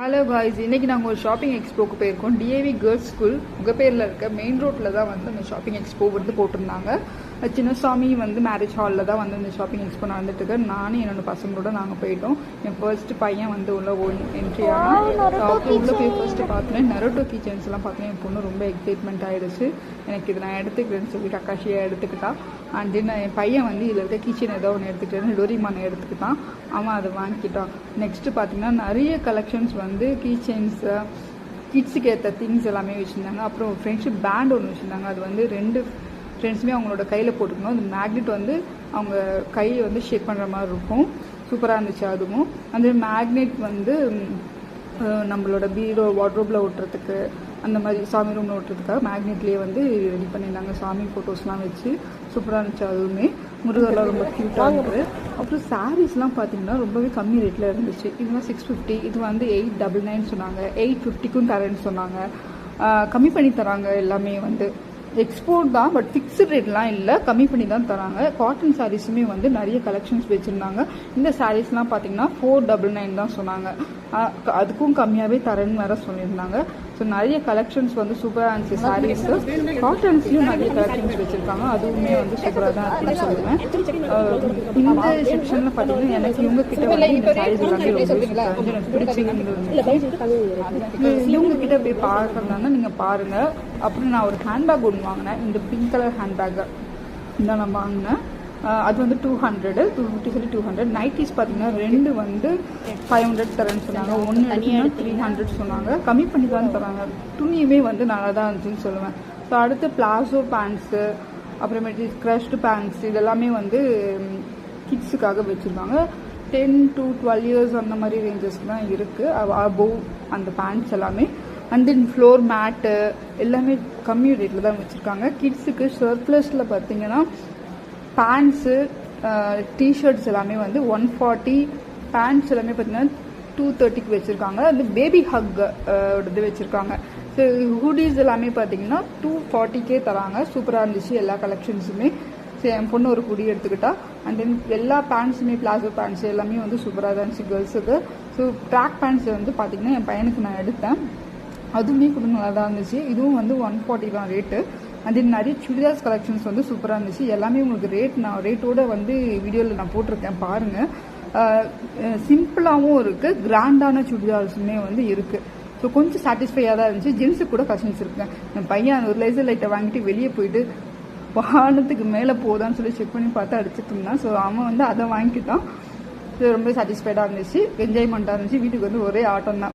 Hello guys, இன்றைக்கி நாங்கள் ஒரு ஷாப்பிங் எக்ஸ்போக்கு போயிருக்கோம். டிஏவி கேர்ள்ஸ் ஸ்கூல் முகப்பேரில் இருக்க மெயின் ரோட்டில் தான் வந்து அந்த ஷாப்பிங் எக்ஸ்போ வந்து போட்டிருந்தாங்க. சின்னசாமி வந்து மேரேஜ் ஹாலில் தான் வந்து இந்த ஷாப்பிங் எக்ஸ்போ நடந்துட்டுருக்கு. நானும் என்னோடய பசங்களோட நாங்கள் போயிட்டோம். என் ஃபர்ஸ்ட் பையன் வந்து உள்ள என்ட்ரி ஆனால் உள்ளே போய் ஃபர்ஸ்ட்டு பார்த்தேன். நரோட்டோ கிச்சன்ஸ்லாம் பார்த்தேன். என் பொண்ணு ரொம்ப எக்ஸைட்மெண்ட் ஆகிடுச்சு. எனக்கு இது நான் எடுத்துக்கிறேன்னு சொல்லி கக்காஷியாக எடுத்துக்கிட்டா. அண்ட் தென் என் பையன் வந்து இதில் இருக்க கிச்சன் ஏதோ ஒன்று எடுத்துக்கிட்டேன்னு டோரிமானை எடுத்துக்கிட்டான். அவன் அதை வாங்கிக்கிட்டான். நெக்ஸ்ட்டு பார்த்தீங்கன்னா நிறைய கலெக்ஷன்ஸ் வந்து கீச்செயின்ஸு கிட்ஸுக்கு ஏற்ற திங்ஸ் எல்லாமே வச்சுருந்தாங்க. அப்புறம் ஃப்ரெண்ட்ஷிப் பேண்ட் ஒன்று வச்சுருந்தாங்க. அது வந்து 2 ஃப்ரெண்ட்ஸுமே அவங்களோட கையில் போட்டுக்கணும். அந்த மேக்னெட் வந்து அவங்க கையை வந்து ஷேக் பண்ணுற மாதிரி இருக்கும். சூப்பராக இருந்துச்சு. அதுவும் அந்த மேக்னெட் வந்து நம்மளோட பீரோ வார்ட்ரோப்பில் ஓட்டுறதுக்கு, அந்த மாதிரி சாமி ரூமில் ஓட்டுறதுக்காக மேக்னெட்லேயே வந்து ரெடி பண்ணியிருந்தாங்க. சாமி ஃபோட்டோஸ்லாம் வச்சு சூப்பராக இருந்துச்சு. அதுவுமே முருகர்லாம் ரொம்ப க்யூட்டாக இருந்தது. அப்புறம் சாரீஸ்லாம் பார்த்தீங்கன்னா ரொம்பவே கம்மி ரேட்டில் இருந்துச்சு. இதுலாம் 650, இது வந்து 899 சொன்னாங்க. 850க்கும் தரேன்னு சொன்னாங்க. கம்மி பண்ணி தராங்க. எல்லாமே வந்து எக்ஸ்போர்ட் தான், பட் ஃபிக்ஸ்டு ரேட்லாம் இல்லை, கம்மி பண்ணி தான் தராங்க. காட்டன் சாரீஸுமே வந்து நிறைய கலெக்ஷன்ஸ் வச்சுருந்தாங்க. இந்த சாரீஸ்லாம் பார்த்தீங்கன்னா 499 தான் சொன்னாங்க. அதுக்கும் கம்மியாகவே தரேன்னு வேறு சொல்லியிருந்தாங்க. ஸோ நிறைய கலெக்ஷன்ஸ் வந்து சூப்பராக இருந்துச்சு. சாரீஸு காட்டன்ஸ்லையும் நிறைய கலெக்ஷன்ஸ் வச்சுருக்காங்க. அதுவுமே வந்து சூப்பராக தான் இருக்குன்னு சொல்லுவேன். இந்த செக்ஷனில் பார்த்தீங்கன்னா எனக்கு இவங்ககிட்ட வந்து இந்த சாரீஸ் எல்லாமே ரொம்ப எனக்கு பிடிச்சிருந்தது. இவங்ககிட்ட போய் பார்க்கறதுனா நீங்கள் பாருங்கள். அப்புறம் நான் ஒரு ஹேண்ட்பேக் ஒன்று வாங்கினேன். இந்த பிங்க் கலர் ஹேண்ட்பேக்கை தான் நான் வாங்கினேன். அது வந்து 200, 250 சொல்லி 200. நைட்டிஸ் பார்த்தீங்கன்னா 2 வந்து 500 தரேன்னு சொன்னாங்க. 1 எடுத்தீங்கன்னா 300 சொன்னாங்க. கம்மி பண்ணி தான் தராங்க. துணியுமே வந்து நல்லா தான் இருந்துச்சுன்னு சொல்லுவேன். ஸோ அடுத்து பிளாசோ பேண்ட்ஸு, அப்புறமேட்டு க்ரஷ்டு பேண்ட்ஸ், இதெல்லாமே வந்து கிட்ஸுக்காக வச்சுருக்காங்க. 10 to 12 years அந்த மாதிரி ரேஞ்சஸ்க்கு தான் இருக்குது. அபோவ் அந்த பேண்ட்ஸ் எல்லாமே. அண்ட் தென் ஃப்ளோர் மேட்டு எல்லாமே கம்மி ரேட்டில் தான் வச்சுருக்காங்க. கிட்ஸுக்கு சர்ப்ளஸில் பார்த்தீங்கன்னா பேண்ட்ஸு, டிஷர்ட்ஸ் எல்லாமே வந்து 140, பேண்ட்ஸ் எல்லாமே பார்த்தீங்கன்னா 230க்கு வச்சுருக்காங்க. அது பேபி ஹக் இது வச்சுருக்காங்க. ஸோ ஹூடிஸ் எல்லாமே பார்த்தீங்கன்னா 240K தராங்க. சூப்பராக இருந்துச்சு எல்லா கலெக்ஷன்ஸுமே. ஸோ என் பொண்ணு ஒரு குடி எடுத்துக்கிட்டா. அண்ட் தென் எல்லா பேண்ட்ஸுமே பிளாசோ பேண்ட்ஸ் எல்லாமே வந்து சூப்பராக தான் இருந்துச்சு கேர்ள்ஸுக்கு. ஸோ ட்ராக் பேண்ட்ஸ் வந்து பார்த்தீங்கன்னா என் பையனுக்கு நான் எடுத்தேன். அதுவுமே கூட நல்லா தான் இருந்துச்சு. இதுவும் வந்து 140 தான் ரேட்டு. அண்ட் தென் நிறைய சுடிதார்ஸ் கலெக்ஷன்ஸ் வந்து சூப்பராக இருந்துச்சு. எல்லாமே உங்களுக்கு நான் ரேட்டோடு வந்து வீடியோவில் நான் போட்டிருக்கேன், பாருங்கள். சிம்பிளாகவும் இருக்குது, கிராண்டான சுடிதார்ஸுமே வந்து இருக்குது. ஸோ கொஞ்சம் சாட்டிஸ்ஃபையாக தான் இருந்துச்சு. ஜென்ஸுக்கு கூட கலெக்ஷன்ஸ் இருக்குங்க. என் பையன் ஒரு லேசர் லைட்டை வாங்கிட்டு வெளியே போயிட்டு வானத்துக்கு மேலே போதான்னு சொல்லி செக் பண்ணி பார்த்து அடிச்சுட்டு இருந்தான். ஸோ அவன் வந்து அதை வாங்கிட்டான். ஸோ ரொம்ப சாட்டிஸ்ஃபைடாக இருந்துச்சு, என்ஜாய்மெண்ட்டாக இருந்துச்சு. வீட்டுக்கு வந்து ஒரே ஆட்டம் தான்.